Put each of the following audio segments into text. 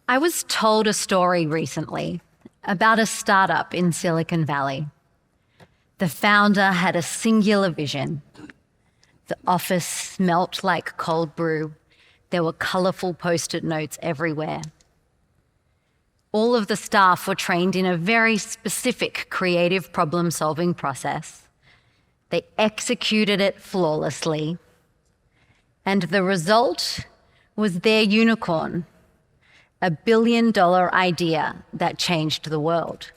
I was told a story recently about a startup in Silicon Valley. The founder had a singular vision. The office smelt like cold brew. There were colourful post-it notes everywhere. All of the staff were trained in a very specific creative problem-solving process. They executed it flawlessly. And the result was their unicorn, a billion-dollar idea that changed the world.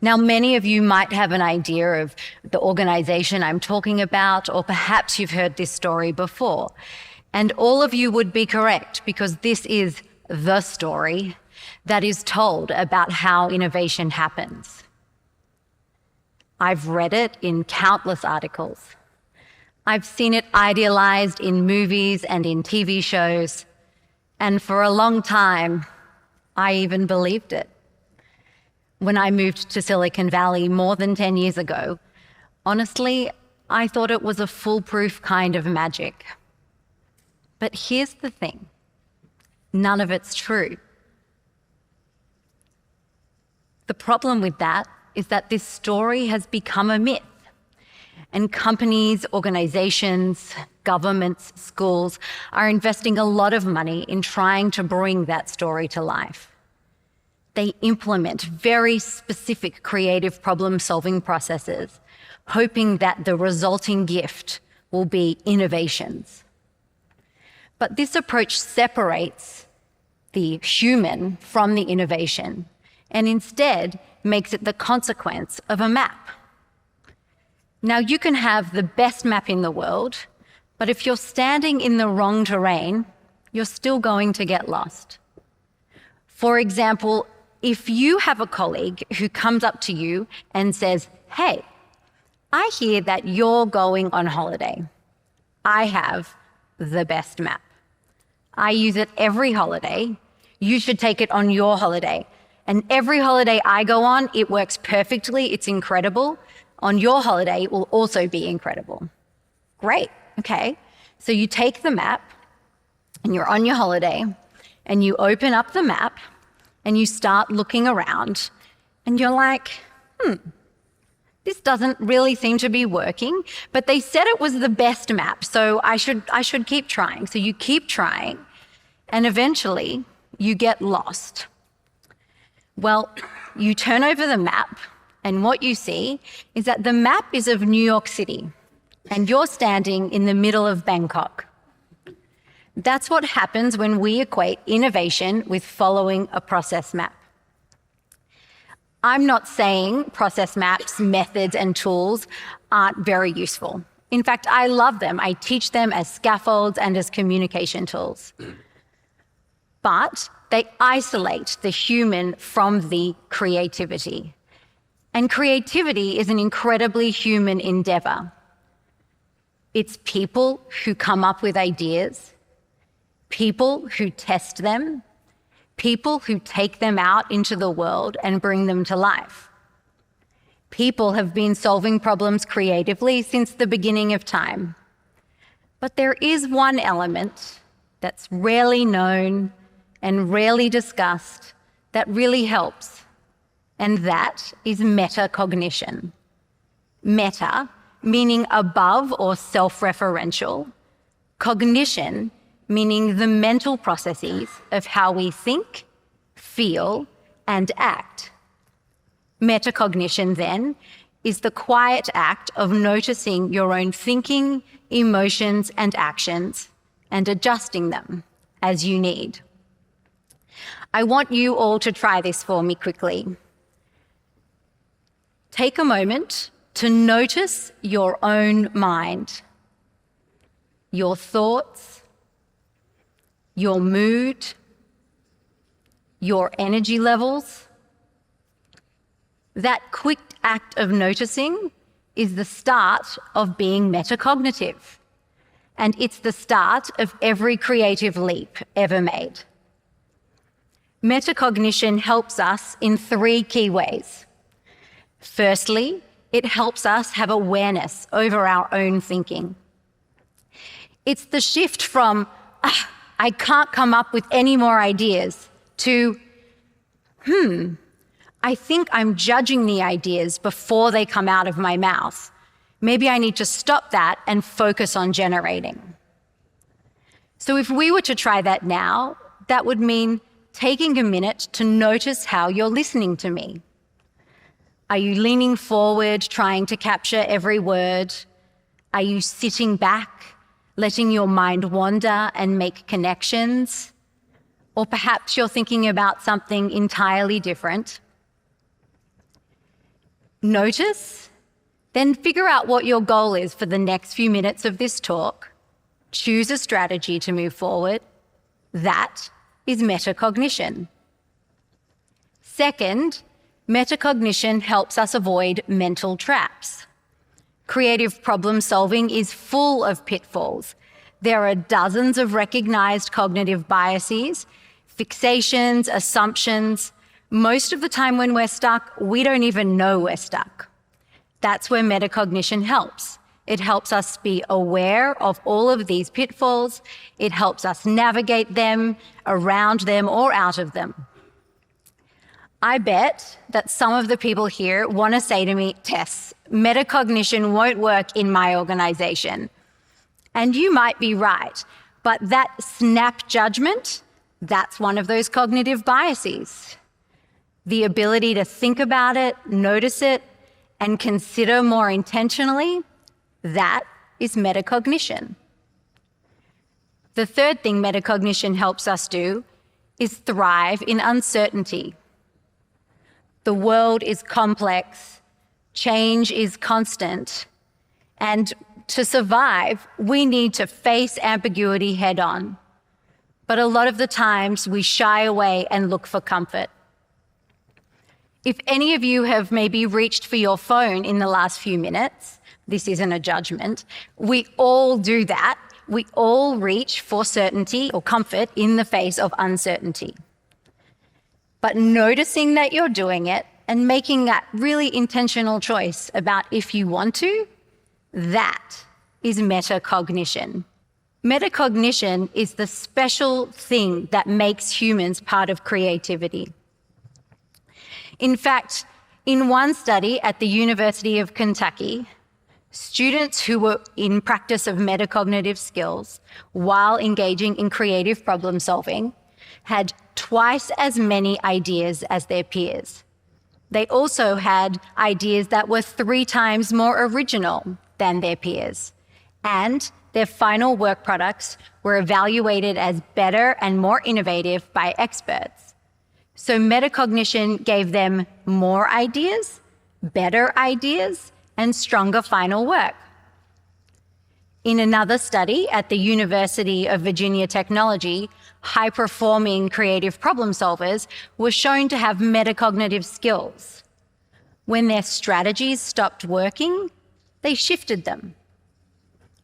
Now, many of you might have an idea of the organization I'm talking about, or perhaps you've heard this story before. And all of you would be correct, because this is the story that is told about how innovation happens. I've read it in countless articles. I've seen it idealized in movies and in TV shows. And for a long time, I even believed it. When I moved to Silicon Valley more than 10 years ago, honestly, I thought it was a foolproof kind of magic. But here's the thing, none of it's true. The problem with that is that this story has become a myth. And companies, organizations, governments, schools are investing a lot of money in trying to bring that story to life. They implement very specific creative problem-solving processes, hoping that the resulting gift will be innovations. But this approach separates the human from the innovation and instead makes it the consequence of a map. Now, you can have the best map in the world, but if you're standing in the wrong terrain, you're still going to get lost. For example, if you have a colleague who comes up to you and says, "Hey, I hear that you're going on holiday. I have the best map. I use it every holiday. You should take it on your holiday. And every holiday I go on, it works perfectly. It's incredible. On your holiday, it will also be incredible." Great, okay. So you take the map and you're on your holiday and you open up the map and you start looking around and you're like, this doesn't really seem to be working, but they said it was the best map, so I should keep trying. So you keep trying and eventually you get lost. Well, you turn over the map and what you see is that the map is of New York City and you're standing in the middle of Bangkok. That's what happens when we equate innovation with following a process map. I'm not saying process maps, methods, and tools aren't very useful. In fact, I love them. I teach them as scaffolds and as communication tools. But they isolate the human from the creativity. And creativity is an incredibly human endeavor. It's people who come up with ideas, people who test them, people who take them out into the world and bring them to life. People have been solving problems creatively since the beginning of time. But there is one element that's rarely known and rarely discussed that really helps, and that is metacognition. Meta, meaning above or self-referential. Cognition, meaning the mental processes of how we think, feel, and act. Metacognition, then, is the quiet act of noticing your own thinking, emotions, and actions, and adjusting them as you need. I want you all to try this for me quickly. Take a moment to notice your own mind, your thoughts, your mood, your energy levels. That quick act of noticing is the start of being metacognitive, and it's the start of every creative leap ever made. Metacognition helps us in 3 key ways. Firstly, it helps us have awareness over our own thinking. It's the shift from, I can't come up with any more ideas, to, I think I'm judging the ideas before they come out of my mouth. Maybe I need to stop that and focus on generating. So if we were to try that now, that would mean taking a minute to notice how you're listening to me. Are you leaning forward, trying to capture every word? Are you sitting back, letting your mind wander and make connections? Or perhaps you're thinking about something entirely different. Notice, then figure out what your goal is for the next few minutes of this talk. Choose a strategy to move forward. That is metacognition. Second, metacognition helps us avoid mental traps. Creative problem solving is full of pitfalls. There are dozens of recognized cognitive biases, fixations, assumptions. Most of the time when we're stuck, we don't even know we're stuck. That's where metacognition helps. It helps us be aware of all of these pitfalls. It helps us navigate them, around them, or out of them. I bet that some of the people here want to say to me, Tess, metacognition won't work in my organization. And you might be right, but that snap judgment, that's one of those cognitive biases. The ability to think about it, notice it, and consider more intentionally, that is metacognition. The third thing metacognition helps us do is thrive in uncertainty. The world is complex, change is constant, and to survive, we need to face ambiguity head on. But a lot of the times we shy away and look for comfort. If any of you have maybe reached for your phone in the last few minutes, this isn't a judgment, we all do that. We all reach for certainty or comfort in the face of uncertainty. But noticing that you're doing it and making that really intentional choice about if you want to, that is metacognition. Metacognition is the special thing that makes humans part of creativity. In fact, in one study at the University of Kentucky, students who were in practice of metacognitive skills while engaging in creative problem solving had twice as many ideas as their peers. They also had ideas that were 3 times more original than their peers. And their final work products were evaluated as better and more innovative by experts. So metacognition gave them more ideas, better ideas, and stronger final work. In another study at the University of Virginia Technology, high-performing creative problem solvers were shown to have metacognitive skills. When their strategies stopped working, they shifted them.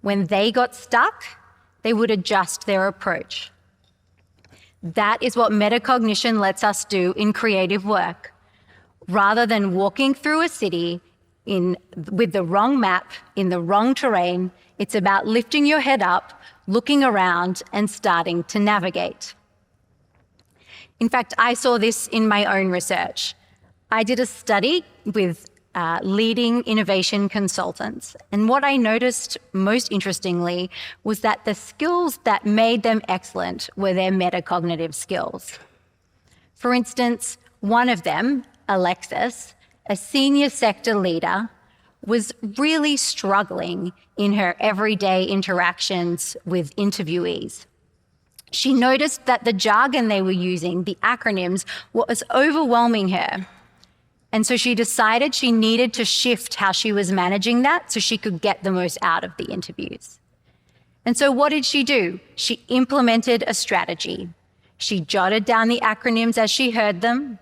When they got stuck, they would adjust their approach. That is what metacognition lets us do in creative work. Rather than walking through a city with the wrong map, in the wrong terrain, it's about lifting your head up, looking around, and starting to navigate. In fact, I saw this in my own research. I did a study with leading innovation consultants, and what I noticed most interestingly was that the skills that made them excellent were their metacognitive skills. For instance, one of them, Alexis, a senior sector leader, was really struggling in her everyday interactions with interviewees. She noticed that the jargon they were using, the acronyms, was overwhelming her. And so she decided she needed to shift how she was managing that so she could get the most out of the interviews. And so what did she do? She implemented a strategy. She jotted down the acronyms as she heard them.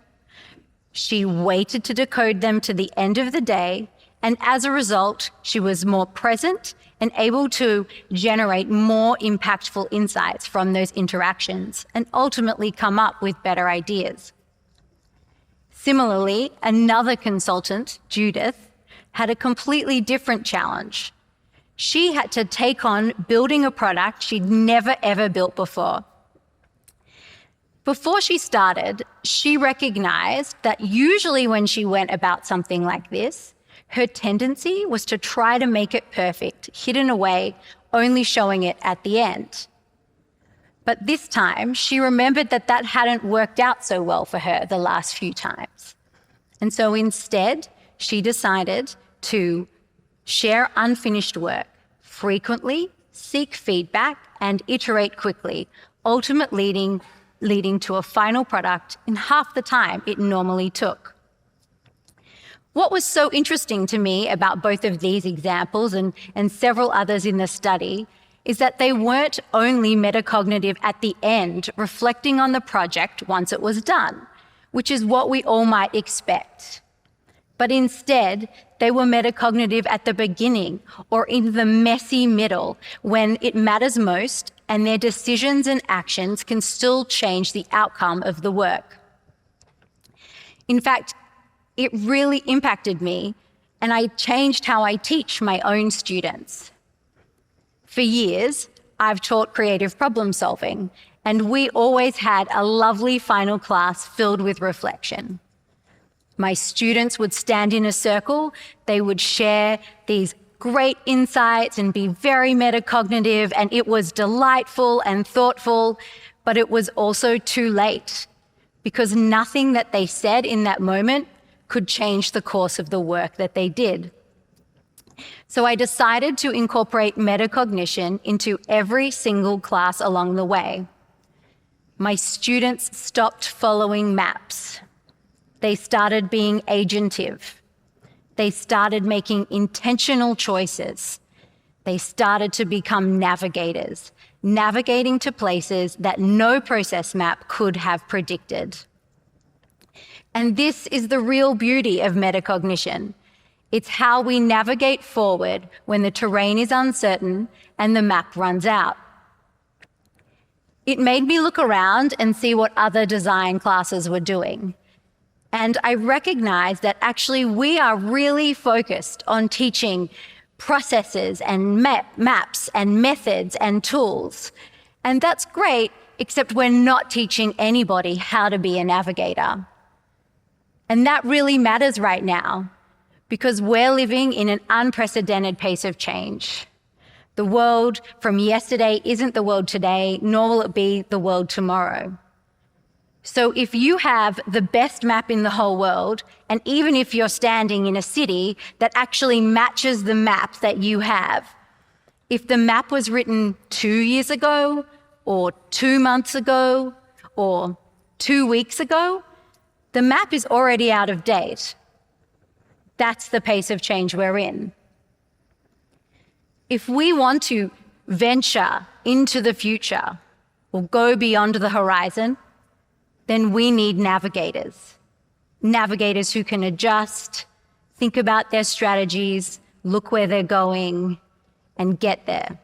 She waited to decode them to the end of the day. And as a result, she was more present and able to generate more impactful insights from those interactions and ultimately come up with better ideas. Similarly, another consultant, Judith, had a completely different challenge. She had to take on building a product she'd never ever built before. Before she started, she recognized that usually when she went about something like this, her tendency was to try to make it perfect, hidden away, only showing it at the end. But this time, she remembered that that hadn't worked out so well for her the last few times. And so instead, she decided to share unfinished work frequently, seek feedback, and iterate quickly, ultimately leading to a final product in half the time it normally took. What was so interesting to me about both of these examples and several others in the study is that they weren't only metacognitive at the end, reflecting on the project once it was done, which is what we all might expect. But instead, they were metacognitive at the beginning or in the messy middle when it matters most and their decisions and actions can still change the outcome of the work. In fact, it really impacted me, and I changed how I teach my own students. For years, I've taught creative problem solving, and we always had a lovely final class filled with reflection. My students would stand in a circle, they would share these great insights and be very metacognitive, and it was delightful and thoughtful, but it was also too late because nothing that they said in that moment could change the course of the work that they did. So I decided to incorporate metacognition into every single class along the way. My students stopped following maps. They started being agentive. They started making intentional choices. They started to become navigators, navigating to places that no process map could have predicted. And this is the real beauty of metacognition. It's how we navigate forward when the terrain is uncertain and the map runs out. It made me look around and see what other design classes were doing. And I recognized that actually we are really focused on teaching processes and maps and methods and tools. And that's great, except we're not teaching anybody how to be a navigator. And that really matters right now, because we're living in an unprecedented pace of change. The world from yesterday isn't the world today, nor will it be the world tomorrow. So if you have the best map in the whole world, and even if you're standing in a city that actually matches the map that you have, if the map was written 2 years ago, or 2 months ago, or 2 weeks ago, the map is already out of date. That's the pace of change we're in. If we want to venture into the future or go beyond the horizon, then we need navigators. Navigators who can adjust, think about their strategies, look where they're going, and get there.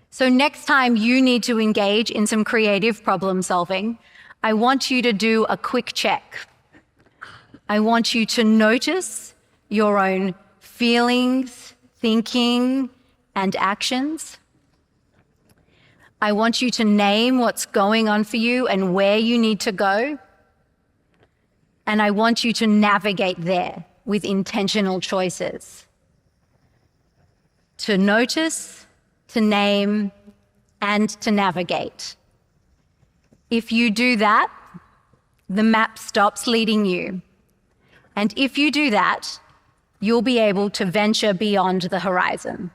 So next time you need to engage in some creative problem solving, I want you to do a quick check. I want you to notice your own feelings, thinking, and actions. I want you to name what's going on for you and where you need to go. And I want you to navigate there with intentional choices. To notice, to name, and to navigate. If you do that, the map stops leading you. And if you do that, you'll be able to venture beyond the horizon.